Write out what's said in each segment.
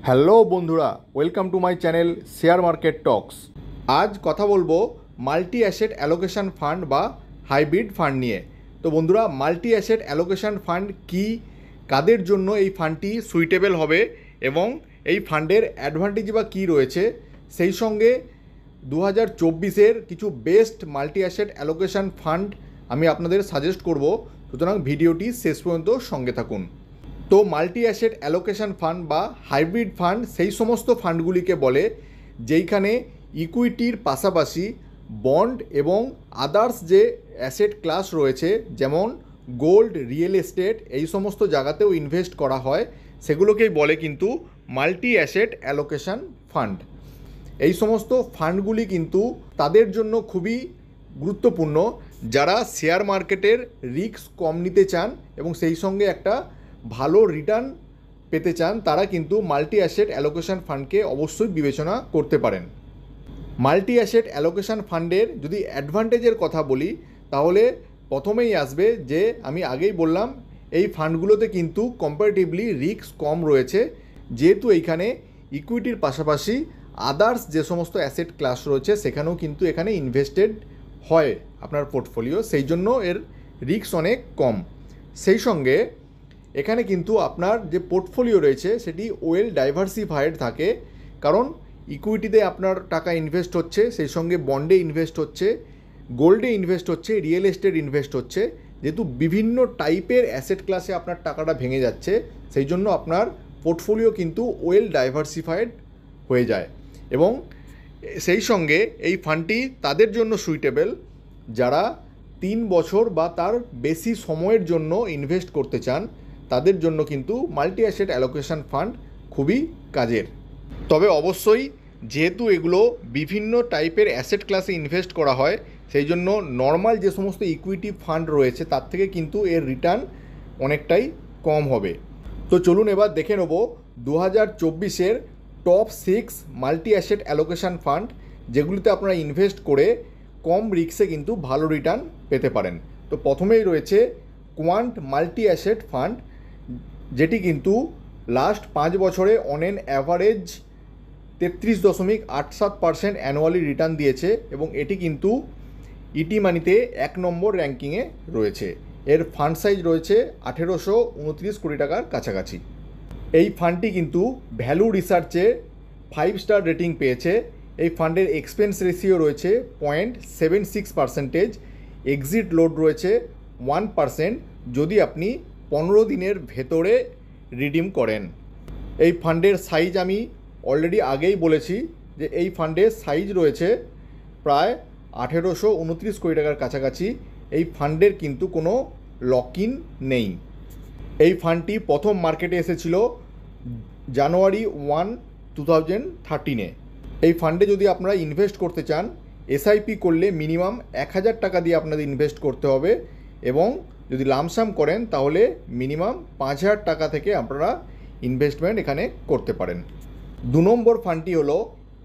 Hello বন্ধুরা, welcome to my channel share market talks. আজ কথা বলবো মাল্টি অ্যাসেট অ্যালোকেশন ফান্ড বা হাইব্রিড ফান্ড নিয়ে। তো বন্ধুরা, মাল্টি অ্যাসেট অ্যালোকেশন ফান্ড কি, কাদের জন্য এই ফান্ডটি সুইটেবল হবে এবং এই ফান্ডের অ্যাডভান্টেজ বা কী রয়েছে, সেই সঙ্গে 2024-এর কিছু best multi asset allocation fund আমি আপনাদের সাজেস্ট করব। সুতরাং ভিডিওটি শেষ পর্যন্ত সঙ্গে থাকুন। তো মাল্টি অ্যাসেট অ্যালোকেশন ফান্ড বা হাইব্রিড ফান্ড সেই সমস্ত ফান্ডগুলিকে বলে যেইখানে ইকুইটির পাশাপাশি বন্ড এবং আদার্স যে অ্যাসেট ক্লাস রয়েছে, যেমন গোল্ড, রিয়েল এস্টেট, এই সমস্ত জায়গাতেও ইনভেস্ট করা হয়, সেগুলোকেই বলে কিন্তু মাল্টি অ্যাসেট অ্যালোকেশন ফান্ড। এই সমস্ত ফান্ডগুলি কিন্তু তাদের জন্য খুবই গুরুত্বপূর্ণ যারা শেয়ার মার্কেটের রিস্ক কম নিতে চান এবং সেই সঙ্গে একটা ভালো রিটার্ন পেতে চান। তারা কিন্তু মাল্টি অ্যাসেট অ্যালোকেশন ফান্ডকে অবশ্যই বিবেচনা করতে পারেন। মাল্টি অ্যাসেট অ্যালোকেশন ফান্ডের যদি অ্যাডভান্টেজের কথা বলি, তাহলে প্রথমেই আসবে যে আমি আগেই বললাম এই ফান্ডগুলোতে কিন্তু কম্পারেটিভলি রিস্ক কম রয়েছে, যেহেতু এইখানে ইকুইটির পাশাপাশি আদার্স যে সমস্ত অ্যাসেট ক্লাস রয়েছে সেখানেও কিন্তু এখানে ইনভেস্টেড হয় আপনার পোর্টফোলিও, সেই জন্য এর রিস্ক অনেক কম। সেই সঙ্গে এখানে কিন্তু আপনার যে পোর্টফোলিও রয়েছে সেটি ওয়েল ডাইভার্সিফাইড থাকে, কারণ ইকুইটিতে আপনার টাকা ইনভেস্ট হচ্ছে, সেই সঙ্গে বন্ডে ইনভেস্ট হচ্ছে, গোল্ডে ইনভেস্ট হচ্ছে, রিয়েল এস্টেট ইনভেস্ট হচ্ছে। যেহেতু বিভিন্ন টাইপের অ্যাসেট ক্লাসে আপনার টাকাটা ভেঙে যাচ্ছে, সেই জন্য আপনার পোর্টফোলিও কিন্তু ওয়েল ডাইভার্সিফাইড হয়ে যায়। এবং সেই সঙ্গে এই ফান্ডটি তাদের জন্য সুইটেবল যারা 3 বছর বা তার বেশি সময়ের জন্য ইনভেস্ট করতে চান, তাদের জন্য কিন্তু মাল্টি অ্যাসেট অ্যালোকেশন ফান্ড খুবই কাজের। তবে অবশ্যই যেহেতু এগুলো বিভিন্ন টাইপের অ্যাসেট ক্লাসে ইনভেস্ট করা হয়, সেই জন্য নর্মাল যে সমস্ত ইকুইটি ফান্ড রয়েছে তার থেকে কিন্তু এর রিটার্ন অনেকটাই কম হবে। তো চলুন এবার দেখে নেব 2024-এর top 6 multi asset allocation fund, যেগুলিতে আপনারা ইনভেস্ট করে কম রিস্কে কিন্তু ভালো রিটার্ন পেতে পারেন। তো প্রথমেই রয়েছে কোয়ান্ট মাল্টি অ্যাসেট ফান্ড, যেটি কিন্তু লাস্ট 5 বছরে on an average 33.87% annually return দিয়েছে এবং এটি কিন্তু ইটি মানিতে 1 নম্বর র্যাঙ্কিংয়ে রয়েছে। এর ফান্ড সাইজ রয়েছে 1829 কোটি টাকার কাছাকাছি। এই ফান্ডটি কিন্তু ভ্যালু রিসার্চে 5 স্টার রেটিং পেয়েছে। এই ফান্ডের এক্সপেন্স রেশিও রয়েছে 0.76%, এক্সিট লোড রয়েছে 1% যদি আপনি 15 দিনের ভেতরে রিডিম করেন। এই ফান্ডের সাইজ আমি অলরেডি আগেই বলেছি যে এই ফান্ডের সাইজ রয়েছে প্রায় 1829 কোটি টাকার কাছাকাছি। এই ফান্ডের কিন্তু কোনো লক ইন নেই। এই ফান্ডটি প্রথম মার্কেটে এসেছিল জানুয়ারি 1, 2013-এ। এই ফান্ডে যদি আপনারা ইনভেস্ট করতে চান, এসআইপি করলে মিনিমাম 1000 টাকা দিয়ে আপনাদের ইনভেস্ট করতে হবে এবং যদি লামসাম করেন তাহলে মিনিমাম 5000 টাকা থেকে আপনারা ইনভেস্টমেন্ট এখানে করতে পারেন। 2 নম্বর ফান্ডটি হলো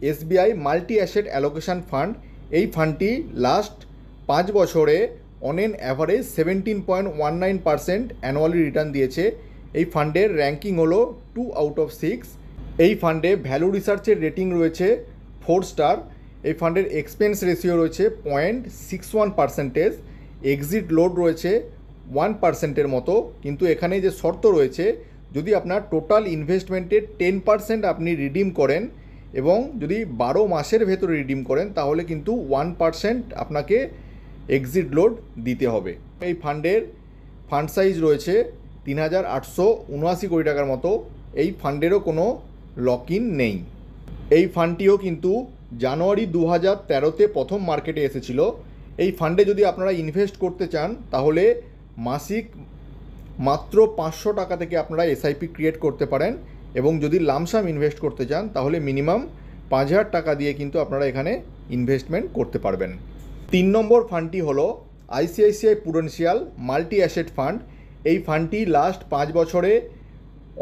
SBI multi asset allocation fund. এই ফান্ডটি লাস্ট 5 বছরে on an average 17.19% annually return দিয়েছে। এই ফান্ডের র্যাঙ্কিং হলো 2 আউট অফ 6। এই ফান্ডে ভ্যালু রিসার্চের রেটিং রয়েছে 4 স্টার। এই ফান্ডের এক্সপেন্স রেশিও রয়েছে 0.61%, এক্সিট লোড রয়েছে 1%-এর মতো। কিন্তু এখানে যে শর্ত রয়েছে, যদি আপনার টোটাল ইনভেস্টমেন্টের 10% আপনি রিডিম করেন এবং যদি 12 মাসের ভেতরে রিডিম করেন, তাহলে কিন্তু 1% আপনাকে এক্সিট লোড দিতে হবে। এই ফান্ডের ফান্ড সাইজ রয়েছে 3879 কোটি টাকার মতো। এই ফান্ডেরও কোনো লক ইন নেই। এই ফান্ডটিও কিন্তু জানুয়ারি 2013-তে প্রথম মার্কেটে এসেছিল। এই ফান্ডে যদি আপনারা ইনভেস্ট করতে চান তাহলে মাসিক মাত্র 500 টাকা থেকে আপনারা এসআইপি ক্রিয়েট করতে পারেন এবং যদি লামসাম ইনভেস্ট করতে চান তাহলে মিনিমাম 5000 টাকা দিয়ে কিন্তু আপনারা এখানে ইনভেস্টমেন্ট করতে পারবেন। 3 নম্বর ফান্ডটি হলো ICICI Prudential multi asset fund. এই ফান্ডটি লাস্ট 5 বছরে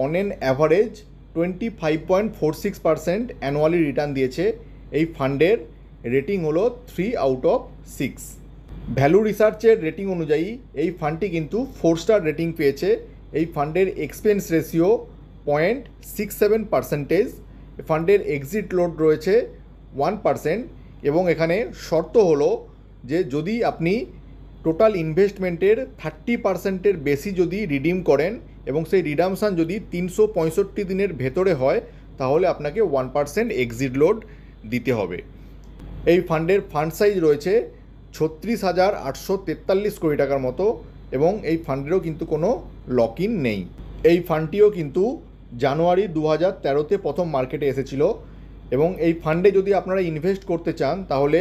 on an average 25.46% annually return দিয়েছে। এই ফান্ডের রেটিং হলো 3 আউট অফ 6। ভ্যালু রিসার্চের রেটিং অনুযায়ী এই ফান্ডটি কিন্তু 4 স্টার রেটিং পেয়েছে। এই ফান্ডের এক্সপেন্স রেশিও 0.67%। ফান্ডের এক্সিট লোড রয়েছে 1% এবং এখানে শর্ত হলো যে যদি আপনি টোটাল ইনভেস্টমেন্টের 30%-এর বেশি যদি রিডিম করেন এবং সেই রিডামশান যদি 365 দিনের ভেতরে হয় তাহলে আপনাকে 1% এক্সিট লোড দিতে হবে। এই ফান্ডের ফান্ড সাইজ রয়েছে 36,843 কোটি টাকার মতো এবং এই ফান্ডেরও কিন্তু কোনো লক ইন নেই। এই ফান্ডটিও কিন্তু জানুয়ারি 2013-তে প্রথম মার্কেটে এসেছিল এবং এই ফান্ডে যদি আপনারা ইনভেস্ট করতে চান তাহলে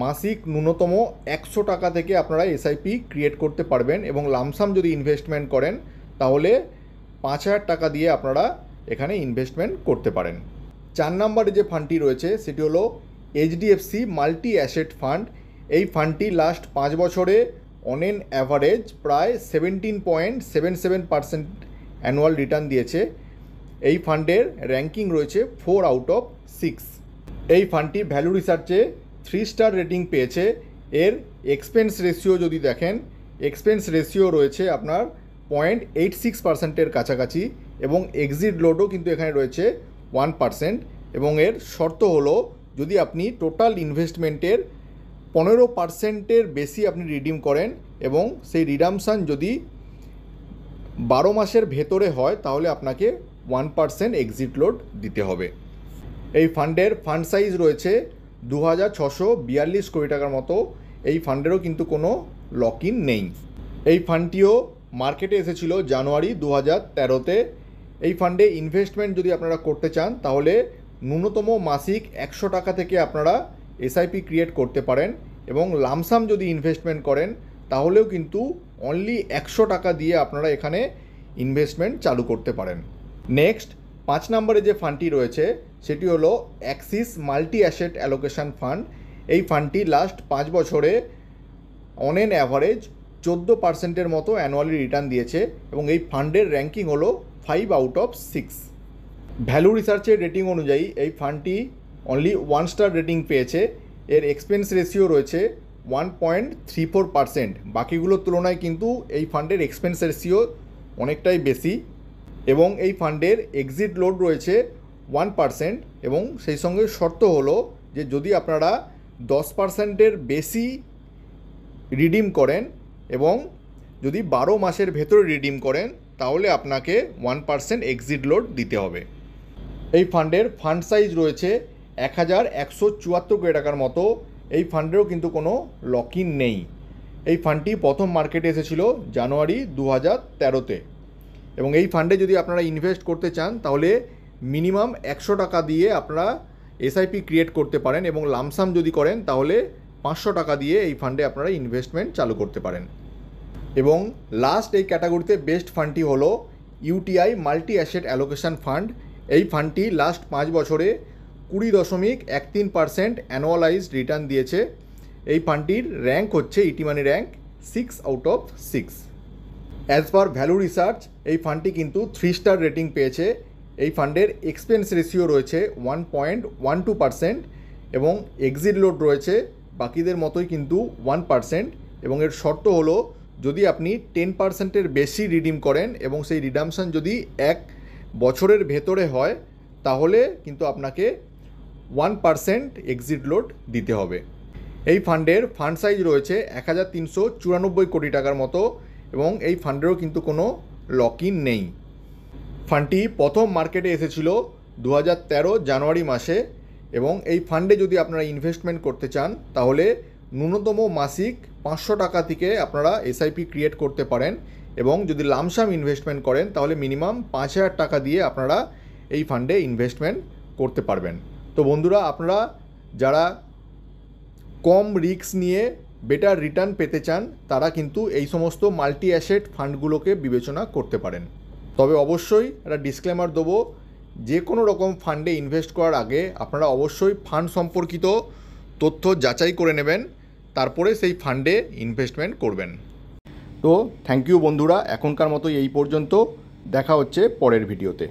মাসিক ন্যূনতম 100 টাকা থেকে আপনারা এসআইপি ক্রিয়েট করতে পারবেন এবং লামসাম যদি ইনভেস্টমেন্ট করেন তাহলে 5,000 টাকা দিয়ে আপনারা এখানে ইনভেস্টমেন্ট করতে পারেন। 4 নম্বরে যে ফান্ডটি রয়েছে সেটি হলো এইচডিএফসি মাল্টি অ্যাসেট ফান্ড। এই ফান্ডটি লাস্ট 5 বছরে অন এন অ্যাভারেজ প্রায় 17.77% অ্যানুয়াল রিটার্ন দিয়েছে। এই ফান্ডের র্যাঙ্কিং রয়েছে 4/6। এই ফান্ডটি ভ্যালু রিসার্চে 3 স্টার রেটিং পেয়েছে। এর এক্সপেন্স রেশিও যদি দেখেন, এক্সপেন্স রেশিও রয়েছে আপনার 0.86%-এর কাছাকাছি এবং এক্সিট লোডও কিন্তু এখানে রয়েছে 1% এবং এর শর্ত হলো যদি আপনি টোটাল ইনভেস্টমেন্টের 15%-এর বেশি আপনি রিডিম করেন এবং সেই রিডামশান যদি 12 মাসের ভেতরে হয় তাহলে আপনাকে 1% এক্সিট লোড দিতে হবে। এই ফান্ডের ফান্ড সাইজ রয়েছে 2,642 কোটি টাকার মতো। এই ফান্ডেরও কিন্তু কোনো লক ইন নেই। এই ফান্ডটিও মার্কেটে এসেছিল জানুয়ারি 2013-তে। এই ফান্ডে ইনভেস্টমেন্ট যদি আপনারা করতে চান তাহলে ন্যূনতম মাসিক 100 টাকা থেকে আপনারা এসআইপি ক্রিয়েট করতে পারেন এবং লামসাম যদি ইনভেস্টমেন্ট করেন তাহলেও কিন্তু অনলি 100 টাকা দিয়ে আপনারা এখানে ইনভেস্টমেন্ট চালু করতে পারেন। নেক্সট 5 নম্বরে যে ফান্ডটি রয়েছে সেটি হলো Axis multi asset allocation fund. এই ফান্ডটি লাস্ট 5 বছরে অন এন অ্যাভারেজ 14%-এর মতো অ্যানুয়ালি রিটার্ন দিয়েছে এবং এই ফান্ডের র্যাঙ্কিং হলো 5/6। ভ্যালু রিসার্চের রেটিং অনুযায়ী এই ফান্ডটি অনলি 1 স্টার রেটিং পেয়েছে। এর এক্সপেন্স রেশিও রয়েছে 1.34%। বাকিগুলোর তুলনায় কিন্তু এই ফান্ডের এক্সপেন্স রেশিও অনেকটাই বেশি এবং এই ফান্ডের এক্সিট লোড রয়েছে 1% এবং সেই সঙ্গে শর্ত হলো যে যদি আপনারা 10%-এর বেশি রিডিম করেন এবং যদি 12 মাসের ভেতরে রিডিম করেন তাহলে আপনাকে 1% এক্সিট লোড দিতে হবে। এই ফান্ডের ফান্ড সাইজ রয়েছে 1,174 কোটি টাকার মতো। এই ফান্ডেরও কিন্তু কোনো লক ইন নেই। এই ফান্ডটি প্রথম মার্কেটে এসেছিল জানুয়ারি 2013-তে এবং এই ফান্ডে যদি আপনারা ইনভেস্ট করতে চান তাহলে মিনিমাম 100 টাকা দিয়ে আপনারা এসআইপি ক্রিয়েট করতে পারেন এবং লামসাম যদি করেন তাহলে 500 টাকা দিয়ে এই ফান্ডে আপনারা ইনভেস্টমেন্ট চালু করতে পারেন। এবং লাস্ট এই ক্যাটাগরিতে বেস্ট ফান্ডটি হলো UTI multi asset allocation fund. এই ফান্ডটি লাস্ট 5 বছরে 20.13% অ্যানুয়ালাইজড রিটার্ন দিয়েছে। এই ফান্ডটির র্যাঙ্ক হচ্ছে ET money rank 6/6। As per value research এই ফান্ডটি কিন্তু 3 স্টার রেটিং পেয়েছে। এই ফান্ডের এক্সপেন্স রেশিও রয়েছে 1.12% এবং এক্সিট লোড রয়েছে বাকিদের মতোই কিন্তু 1% এবং এর শর্ত হলো যদি আপনি 10%-এর বেশি রিডিম করেন এবং সেই রিডামশান যদি 1 বছরের ভেতরে হয় তাহলে কিন্তু আপনাকে 1% এক্সিট লোড দিতে হবে। এই ফান্ডের ফান্ড সাইজ রয়েছে 1,394 কোটি টাকার মতো এবং এই ফান্ডেরও কিন্তু কোনো লক ইন নেই। ফান্ডটি প্রথম মার্কেটে এসেছিল 2013 জানুয়ারি মাসে এবং এই ফান্ডে যদি আপনারা ইনভেস্টমেন্ট করতে চান তাহলে ন্যূনতম মাসিক 500 টাকা থেকে আপনারা এসআইপি ক্রিয়েট করতে পারেন এবং যদি লামসাম ইনভেস্টমেন্ট করেন তাহলে মিনিমাম 5,000 টাকা দিয়ে আপনারা এই ফান্ডে ইনভেস্টমেন্ট করতে পারবেন। তো বন্ধুরা, আপনারা যারা কম রিস্ক নিয়ে বেটার রিটার্ন পেতে চান তারা কিন্তু এই সমস্ত মাল্টি অ্যাসেট ফান্ডগুলোকে বিবেচনা করতে পারেন। তবে অবশ্যই একটা ডিসক্লেমার দেবো, যে কোনো রকম ফান্ডে ইনভেস্ট করার আগে আপনারা অবশ্যই ফান্ড সম্পর্কিত তথ্য যাচাই করে নেবেন, তারপরে সেই ফান্ডে ইনভেস্টমেন্ট করবেন। তো থ্যাংক ইউ বন্ধুরা, এখনকার মতো এই পর্যন্ত। দেখা হচ্ছে পরের ভিডিওতে।